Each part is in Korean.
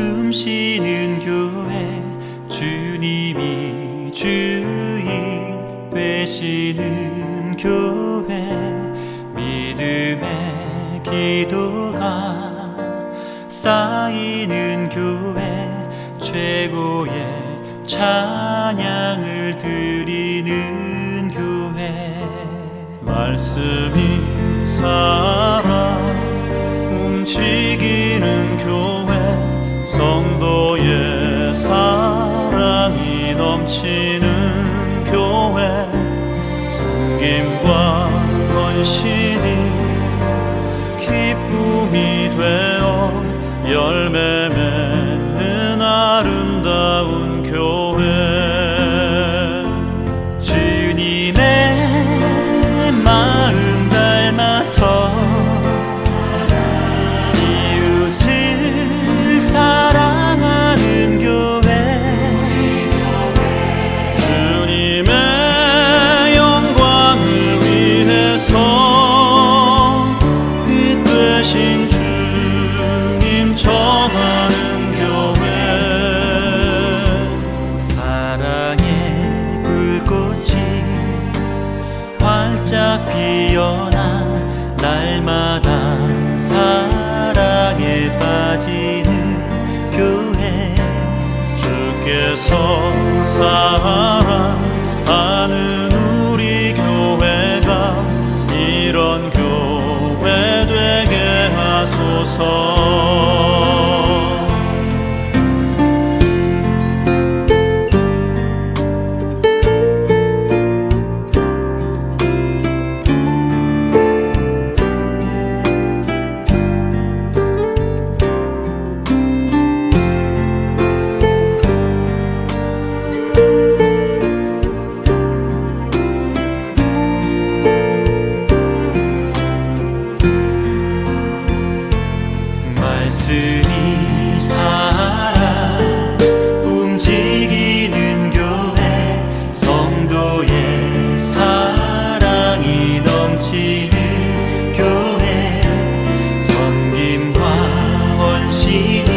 숨쉬는 교회, 주님이 주인 되시는 교회, 믿음의 기도가 쌓이는 교회, 최고의 찬양을 드리는 교회. 말씀이 살아 움직이는 교회, 성도의 사랑이 넘치는 교회, 섬김과 헌신이 기쁨이 되어 열매 맺는 아름다운 교회. 주님의 마음 닮아서 이웃을 사랑하는 교회, 주님의 영광을 위해서 빛 되신 주님 전하는 교회. 사랑의 불꽃이 활짝 피어나 날마다 사랑에 빠지는 교회, 주께서 사랑하는 우리 교회가 이런 교회 되게 하소서. 말씀이 살아 움직이는 교회, 성도의 사랑이 넘치는 교회, 섬김과 헌신이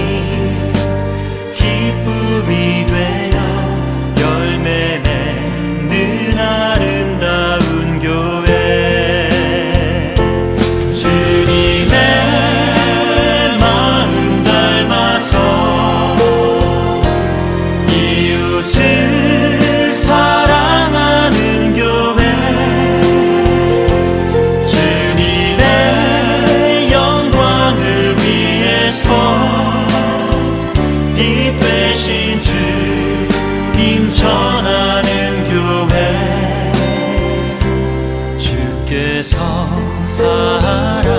기쁨이 되어 열매 맺는 아름다운 교회. 전하는 교회, 주께서 사랑하는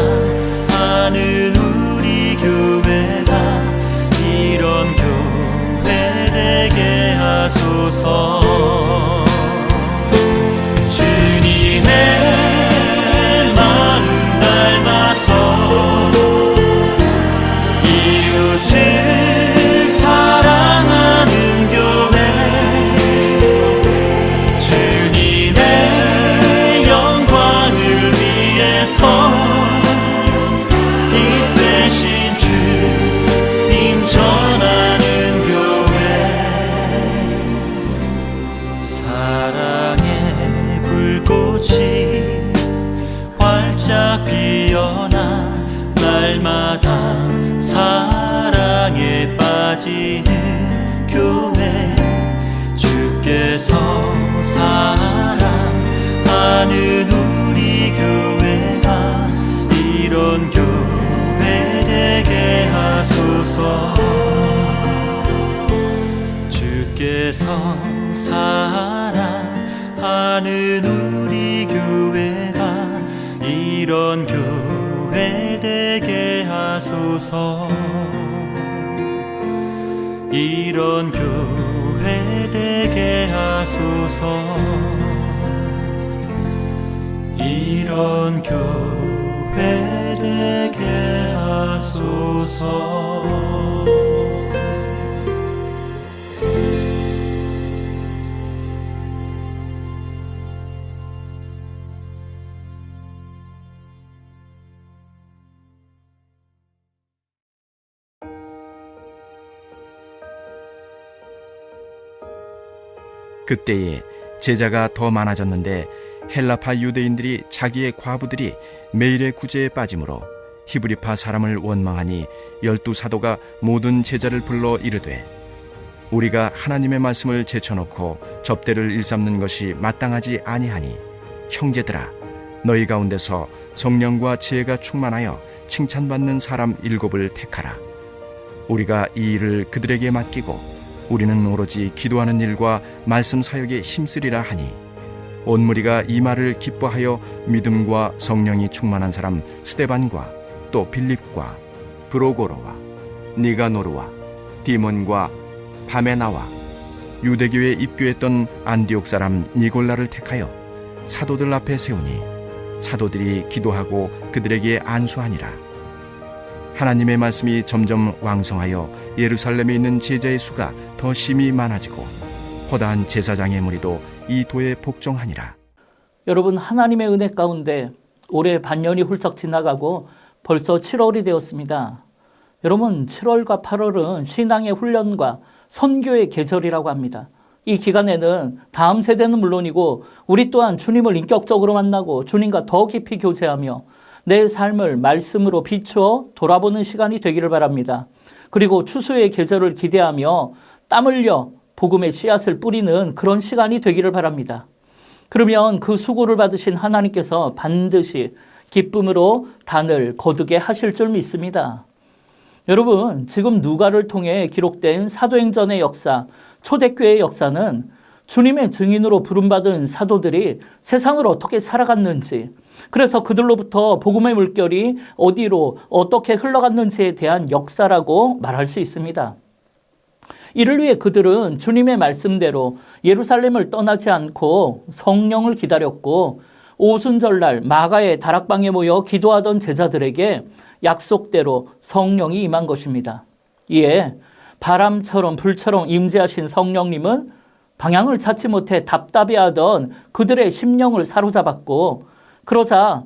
우리 교회가 이런 교회 되게 하소서. 주님의 마음 닮아서 이웃을 사랑하는 교회, 빛 되신 주님 전하는 교회. 사랑의 불꽃이 활짝 피어나 날마다 사랑에 빠지는 교회, 주께서 사랑하는 우리 교회가 이런 교회 되게 하소서. 주께서 사랑하는 우리 교회가 이런 교회 되게 하소서. 이런 교회 되게 하소서. 이런 교회 되게 하소서. 그때에 제자가 더 많아졌는데 헬라파 유대인들이 자기의 과부들이 매일의 구제에 빠짐으로 히브리파 사람을 원망하니 12사도가 모든 제자를 불러 이르되 우리가 하나님의 말씀을 제쳐놓고 접대를 일삼는 것이 마땅하지 아니하니 형제들아 너희 가운데서 성령과 지혜가 충만하여 칭찬받는 사람 7을 택하라. 우리가 이 일을 그들에게 맡기고 우리는 오로지 기도하는 일과 말씀 사역에 힘쓰리라 하니 온 무리가 이 말을 기뻐하여 믿음과 성령이 충만한 사람 스데반과 또 빌립과 브로고로와 니가노르와 디몬과 바메나와 유대교에 입교했던 안디옥 사람 니골라를 택하여 사도들 앞에 세우니 사도들이 기도하고 그들에게 안수하니라. 하나님의 말씀이 점점 왕성하여 예루살렘에 있는 제자의 수가 더 심히 많아지고 허다한 제사장의 무리도 이 도에 복종하니라. 여러분, 하나님의 은혜 가운데 올해 반년이 훌쩍 지나가고 벌써 7월이 되었습니다. 여러분, 7월과 8월은 신앙의 훈련과 선교의 계절이라고 합니다. 이 기간에는 다음 세대는 물론이고 우리 또한 주님을 인격적으로 만나고 주님과 더 깊이 교제하며 내 삶을 말씀으로 비추어 돌아보는 시간이 되기를 바랍니다. 그리고 추수의 계절을 기대하며 땀 흘려 복음의 씨앗을 뿌리는 그런 시간이 되기를 바랍니다. 그러면 그 수고를 받으신 하나님께서 반드시 기쁨으로 단을 거두게 하실 줄 믿습니다. 여러분, 지금 누가를 통해 기록된 사도행전의 역사, 초대교회의 역사는 주님의 증인으로 부름받은 사도들이 세상을 어떻게 살아갔는지, 그래서 그들로부터 복음의 물결이 어디로 어떻게 흘러갔는지에 대한 역사라고 말할 수 있습니다. 이를 위해 그들은 주님의 말씀대로 예루살렘을 떠나지 않고 성령을 기다렸고 오순절날 마가의 다락방에 모여 기도하던 제자들에게 약속대로 성령이 임한 것입니다. 이에 바람처럼 불처럼 임재하신 성령님은 방향을 찾지 못해 답답해하던 그들의 심령을 사로잡았고 그러자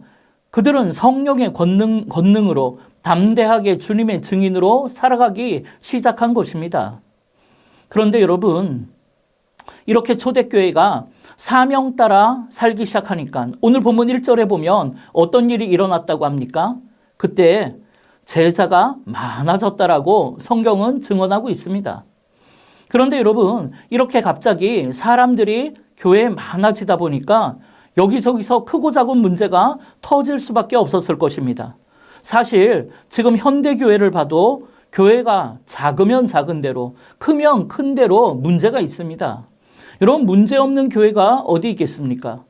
그들은 성령의 권능으로 담대하게 주님의 증인으로 살아가기 시작한 것입니다. 그런데 여러분, 이렇게 초대교회가 사명 따라 살기 시작하니까 오늘 본문 1절에 보면 어떤 일이 일어났다고 합니까? 그때 제자가 많아졌다라고 성경은 증언하고 있습니다. 그런데 여러분, 이렇게 갑자기 사람들이 교회에 많아지다 보니까 여기저기서 크고 작은 문제가 터질 수밖에 없었을 것입니다. 사실 지금 현대교회를 봐도 교회가 작으면 작은 대로, 크면 큰 대로 문제가 있습니다. 여러분, 문제 없는 교회가 어디 있겠습니까?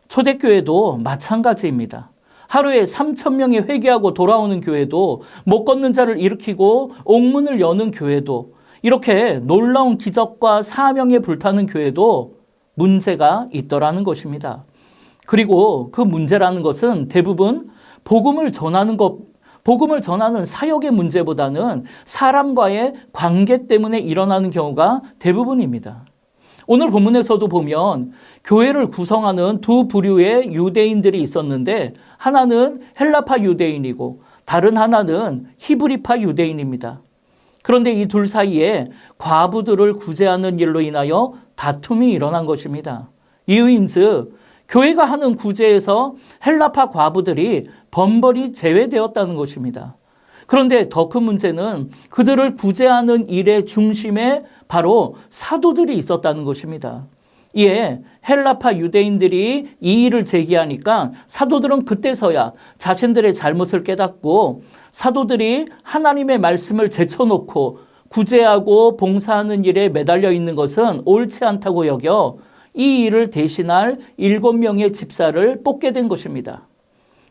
초대교회도 마찬가지입니다. 하루에 3,000명이 회개하고 돌아오는 교회도, 못 걷는 자를 일으키고 옥문을 여는 교회도, 이렇게 놀라운 기적과 사명에 불타는 교회도 문제가 있더라는 것입니다. 그리고 그 문제라는 것은 대부분 복음을 전하는 사역의 문제보다는 사람과의 관계 때문에 일어나는 경우가 대부분입니다. 오늘 본문에서도 보면 교회를 구성하는 두 부류의 유대인들이 있었는데 하나는 헬라파 유대인이고 다른 하나는 히브리파 유대인입니다. 그런데 이 둘 사이에 과부들을 구제하는 일로 인하여 다툼이 일어난 것입니다. 이유인즉 교회가 하는 구제에서 헬라파 과부들이 번번이 제외되었다는 것입니다. 그런데 더 큰 문제는 그들을 구제하는 일의 중심에 바로 사도들이 있었다는 것입니다. 이에 헬라파 유대인들이 이 일을 제기하니까 사도들은 그때서야 자신들의 잘못을 깨닫고 사도들이 하나님의 말씀을 제쳐놓고 구제하고 봉사하는 일에 매달려 있는 것은 옳지 않다고 여겨 이 일을 대신할 7명의 집사를 뽑게 된 것입니다.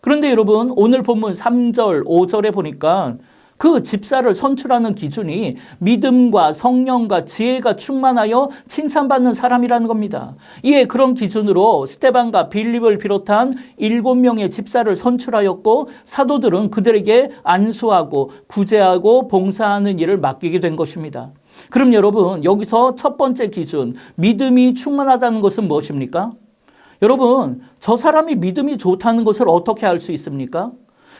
그런데 여러분, 오늘 본문 3절, 5절에 보니까 그 집사를 선출하는 기준이 믿음과 성령과 지혜가 충만하여 칭찬받는 사람이라는 겁니다. 이에 그런 기준으로 스데반과 빌립을 비롯한 7명의 집사를 선출하였고 사도들은 그들에게 안수하고 구제하고 봉사하는 일을 맡기게 된 것입니다. 그럼 여러분, 여기서 첫 번째 기준, 믿음이 충만하다는 것은 무엇입니까? 여러분, 저 사람이 믿음이 좋다는 것을 어떻게 알 수 있습니까?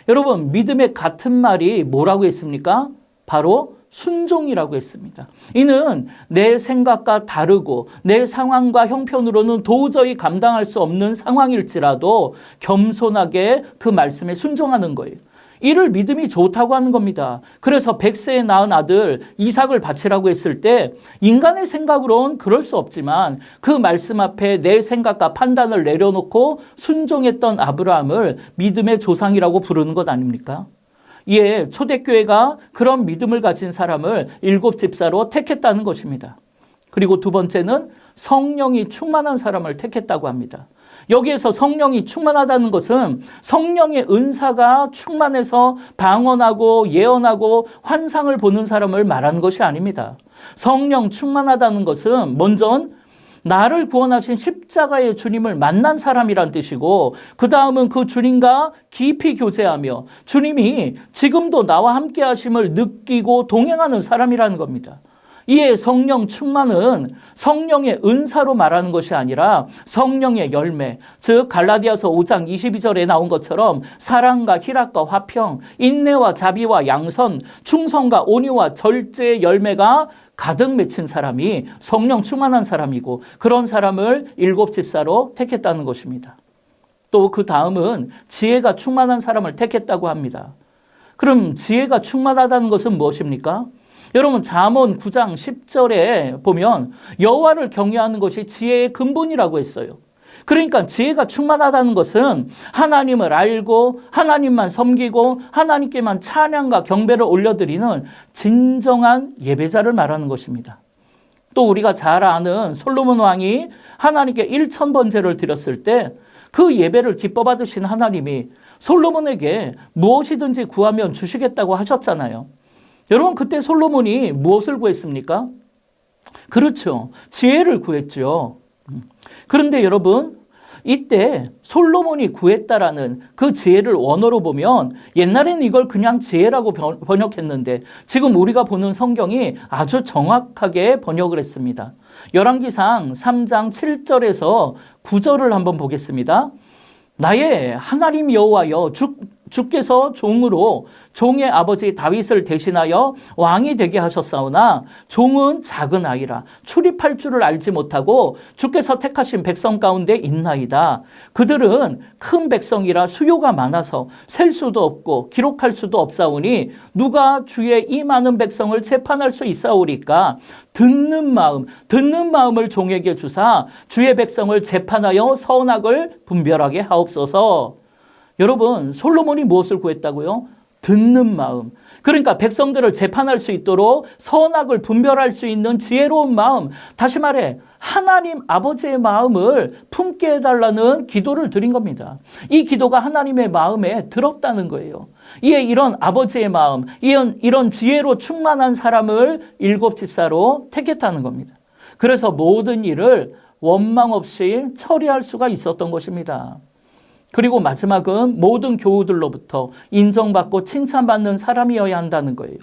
여러분, 믿음의 같은 말이 뭐라고 했습니까? 바로 순종이라고 했습니다. 이는 내 생각과 다르고 내 상황과 형편으로는 도저히 감당할 수 없는 상황일지라도 겸손하게 그 말씀에 순종하는 거예요. 이를 믿음이 좋다고 하는 겁니다. 그래서 100세에 낳은 아들 이삭을 바치라고 했을 때 인간의 생각으로는 그럴 수 없지만 그 말씀 앞에 내 생각과 판단을 내려놓고 순종했던 아브라함을 믿음의 조상이라고 부르는 것 아닙니까? 이에 초대교회가 그런 믿음을 가진 사람을 7집사로 택했다는 것입니다. 그리고 두 번째는 성령이 충만한 사람을 택했다고 합니다. 여기에서 성령이 충만하다는 것은 성령의 은사가 충만해서 방언하고 예언하고 환상을 보는 사람을 말하는 것이 아닙니다. 성령 충만하다는 것은 먼저 나를 구원하신 십자가의 주님을 만난 사람이란 뜻이고 그 다음은 그 주님과 깊이 교제하며 주님이 지금도 나와 함께 하심을 느끼고 동행하는 사람이라는 겁니다. 이에 성령 충만은 성령의 은사로 말하는 것이 아니라 성령의 열매, 즉 갈라디아서 5장 22절에 나온 것처럼 사랑과 희락과 화평, 인내와 자비와 양선, 충성과 온유와 절제의 열매가 가득 맺힌 사람이 성령 충만한 사람이고 그런 사람을 7집사로 택했다는 것입니다. 또 그 다음은 지혜가 충만한 사람을 택했다고 합니다. 그럼 지혜가 충만하다는 것은 무엇입니까? 여러분 잠언 9장 10절에 보면 여호와를 경외하는 것이 지혜의 근본이라고 했어요. 그러니까 지혜가 충만하다는 것은 하나님을 알고 하나님만 섬기고 하나님께만 찬양과 경배를 올려드리는 진정한 예배자를 말하는 것입니다. 또 우리가 잘 아는 솔로몬 왕이 하나님께 1000번제를 드렸을 때 그 예배를 기뻐 받으신 하나님이 솔로몬에게 무엇이든지 구하면 주시겠다고 하셨잖아요. 여러분 그때 솔로몬이 무엇을 구했습니까? 그렇죠. 지혜를 구했죠. 그런데 여러분 이때 솔로몬이 구했다라는 그 지혜를 원어로 보면 옛날에는 이걸 그냥 지혜라고 번역했는데 지금 우리가 보는 성경이 아주 정확하게 번역을 했습니다. 열왕기상 3장 7절에서 9절을 한번 보겠습니다. 나의 하나님 여호와여 주께서 종으로 종의 아버지 다윗을 대신하여 왕이 되게 하셨사오나 종은 작은 아이라 출입할 줄을 알지 못하고 주께서 택하신 백성 가운데 있나이다. 그들은 큰 백성이라 수요가 많아서 셀 수도 없고 기록할 수도 없사오니 누가 주의 이 많은 백성을 재판할 수 있사오리까. 듣는 마음을 종에게 주사 주의 백성을 재판하여 선악을 분별하게 하옵소서. 여러분 솔로몬이 무엇을 구했다고요? 듣는 마음. 그러니까 백성들을 재판할 수 있도록 선악을 분별할 수 있는 지혜로운 마음. 다시 말해 하나님 아버지의 마음을 품게 해달라는 기도를 드린 겁니다. 이 기도가 하나님의 마음에 들었다는 거예요. 이에 이런 아버지의 마음, 이런 지혜로 충만한 사람을 7집사로 택했다는 겁니다. 그래서 모든 일을 원망 없이 처리할 수가 있었던 것입니다. 그리고 마지막은 모든 교우들로부터 인정받고 칭찬받는 사람이어야 한다는 거예요.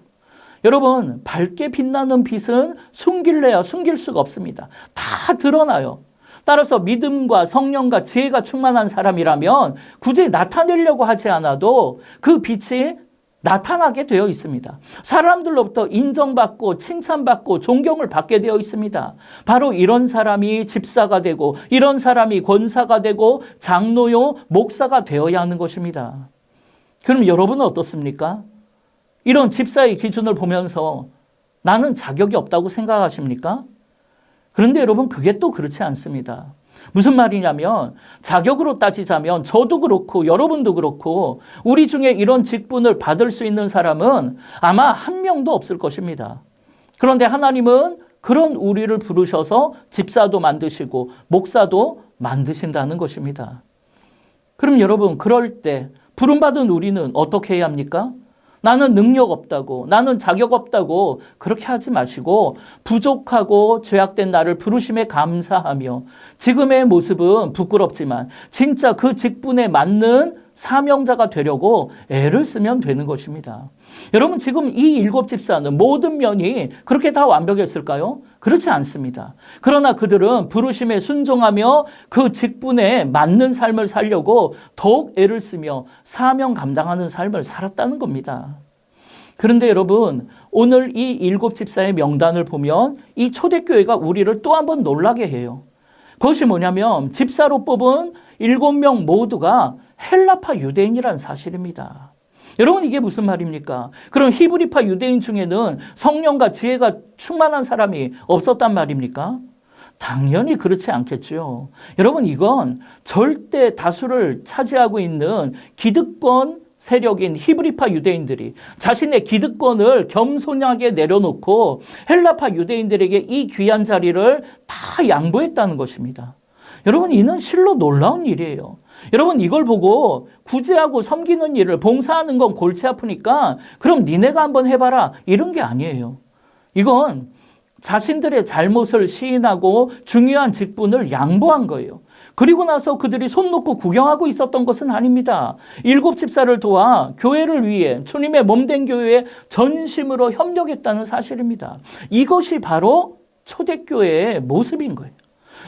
여러분 밝게 빛나는 빛은 숨길래야 숨길 수가 없습니다. 다 드러나요. 따라서 믿음과 성령과 지혜가 충만한 사람이라면 굳이 나타내려고 하지 않아도 그 빛이 나타나게 되어 있습니다. 사람들로부터 인정받고 칭찬받고 존경을 받게 되어 있습니다. 바로 이런 사람이 집사가 되고 이런 사람이 권사가 되고 장로요 목사가 되어야 하는 것입니다. 그럼 여러분은 어떻습니까? 이런 집사의 기준을 보면서 나는 자격이 없다고 생각하십니까? 그런데 여러분 그게 또 그렇지 않습니다. 무슨 말이냐면 자격으로 따지자면 저도 그렇고 여러분도 그렇고 우리 중에 이런 직분을 받을 수 있는 사람은 아마 한 명도 없을 것입니다. 그런데 하나님은 그런 우리를 부르셔서 집사도 만드시고 목사도 만드신다는 것입니다. 그럼 여러분 그럴 때 부름받은 우리는 어떻게 해야 합니까? 나는 능력 없다고, 나는 자격 없다고 그렇게 하지 마시고 부족하고 죄악된 나를 부르심에 감사하며 지금의 모습은 부끄럽지만 진짜 그 직분에 맞는 사명자가 되려고 애를 쓰면 되는 것입니다. 여러분 지금 이 7집사는 모든 면이 그렇게 다 완벽했을까요? 그렇지 않습니다. 그러나 그들은 부르심에 순종하며 그 직분에 맞는 삶을 살려고 더욱 애를 쓰며 사명 감당하는 삶을 살았다는 겁니다. 그런데 여러분, 오늘 이 7집사의 명단을 보면 이 초대교회가 우리를 또 한 번 놀라게 해요. 그것이 뭐냐면 집사로 뽑은 7명 모두가 헬라파 유대인이라는 사실입니다. 여러분, 이게 무슨 말입니까? 그럼 히브리파 유대인 중에는 성령과 지혜가 충만한 사람이 없었단 말입니까? 당연히 그렇지 않겠죠. 여러분, 이건 절대 다수를 차지하고 있는 기득권 세력인 히브리파 유대인들이 자신의 기득권을 겸손하게 내려놓고 헬라파 유대인들에게 이 귀한 자리를 다 양보했다는 것입니다. 여러분, 이는 실로 놀라운 일이에요. 여러분, 이걸 보고 구제하고 섬기는 일을 봉사하는 건 골치 아프니까 그럼 니네가 한번 해봐라, 이런 게 아니에요. 이건 자신들의 잘못을 시인하고 중요한 직분을 양보한 거예요. 그리고 나서 그들이 손 놓고 구경하고 있었던 것은 아닙니다. 7집사를 도와 교회를 위해 주님의 몸된 교회에 전심으로 협력했다는 사실입니다. 이것이 바로 초대교회의 모습인 거예요.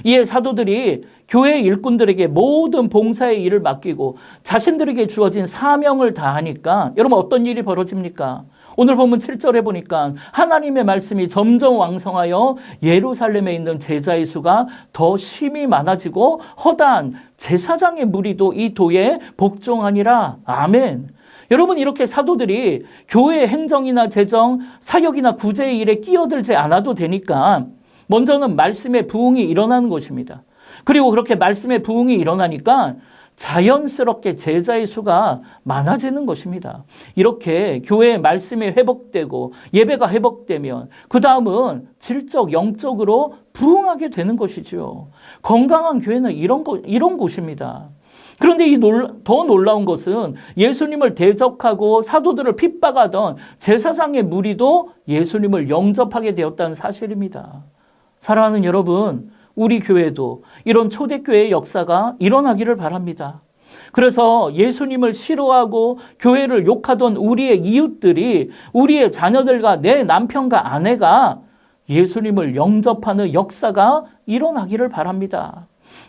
이에 사도들이 교회 일꾼들에게 모든 봉사의 일을 맡기고 자신들에게 주어진 사명을 다하니까 여러분, 어떤 일이 벌어집니까? 오늘 본문 7절에 보니까 하나님의 말씀이 점점 왕성하여 예루살렘에 있는 제자의 수가 더 심히 많아지고 허다한 제사장의 무리도 이 도에 복종하니라. 아멘. 여러분, 이렇게 사도들이 교회 행정이나 재정, 사역이나 구제의 일에 끼어들지 않아도 되니까 먼저는 말씀의 부흥이 일어나는 것입니다. 그리고 그렇게 말씀의 부흥이 일어나니까 자연스럽게 제자의 수가 많아지는 것입니다. 이렇게 교회의 말씀이 회복되고 예배가 회복되면 그 다음은 질적, 영적으로 부흥하게 되는 것이죠. 건강한 교회는 이런 곳입니다. 그런데 더 놀라운 것은 예수님을 대적하고 사도들을 핍박하던 제사장의 무리도 예수님을 영접하게 되었다는 사실입니다. 사랑하는 여러분, 우리 교회도 이런 초대교회의 역사가 일어나기를 바랍니다. 그래서 예수님을 싫어하고 교회를 욕하던 우리의 이웃들이, 우리의 자녀들과 내 남편과 아내가 예수님을 영접하는 역사가 일어나기를 바랍니다.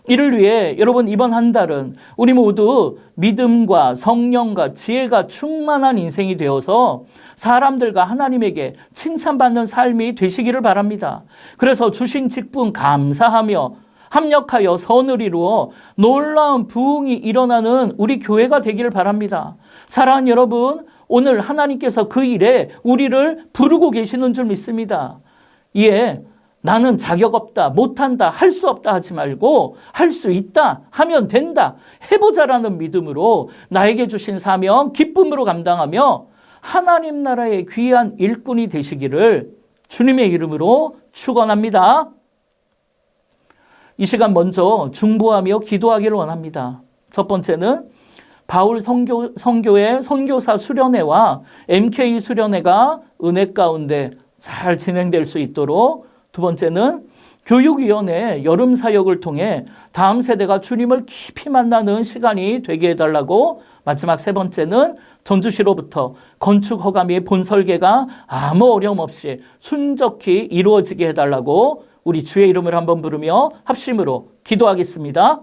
이를 위해 여러분, 이번 한 달은 우리 모두 믿음과 성령과 지혜가 충만한 인생이 되어서 사람들과 하나님에게 칭찬받는 삶이 되시기를 바랍니다. 그래서 주신 직분 감사하며 합력하여 선을 이루어 놀라운 부흥이 일어나는 우리 교회가 되기를 바랍니다. 사랑하는 여러분, 오늘 하나님께서 그 일에 우리를 부르고 계시는 줄 믿습니다. 이에 나는 자격 없다, 못한다, 할 수 없다 하지 말고 할 수 있다, 하면 된다, 해보자라는 믿음으로 나에게 주신 사명 기쁨으로 감당하며 하나님 나라의 귀한 일꾼이 되시기를 주님의 이름으로 축원합니다. 이 시간 먼저 중보하며 기도하기를 원합니다. 첫 번째는 바울 선교회 선교사 수련회와 MK 수련회가 은혜 가운데 잘 진행될 수 있도록, 두 번째는 교육위원회 여름 사역을 통해 다음 세대가 주님을 깊이 만나는 시간이 되게 해달라고, 마지막 세 번째는 전주시로부터 건축 허가및 본설계가 아무 어려움 없이 순적히 이루어지게 해달라고 우리 주의 이름을 한번 부르며 합심으로 기도하겠습니다.